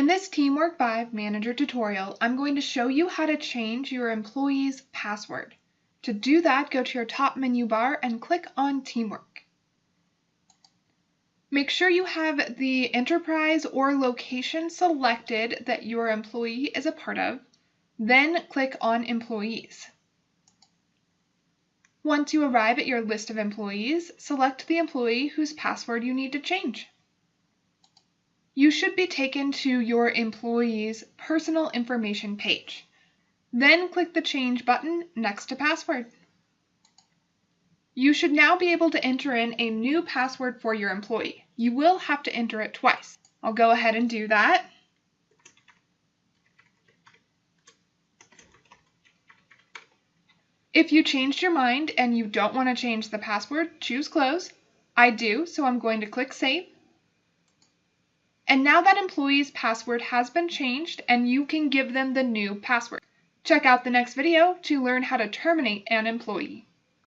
In this TeamWork 5 Manager tutorial, I'm going to show you how to change your employee's password. To do that, go to your top menu bar and click on TeamWork. Make sure you have the enterprise or location selected that your employee is a part of, then click on Employees. Once you arrive at your list of employees, select the employee whose password you need to change. You should be taken to your employee's personal information page. Then click the Change button next to Password. You should now be able to enter in a new password for your employee. You will have to enter it twice. I'll go ahead and do that. If you changed your mind and you don't want to change the password, choose Close. I do, so I'm going to click Save. And now that employee's password has been changed and you can give them the new password. Check out the next video to learn how to terminate an employee.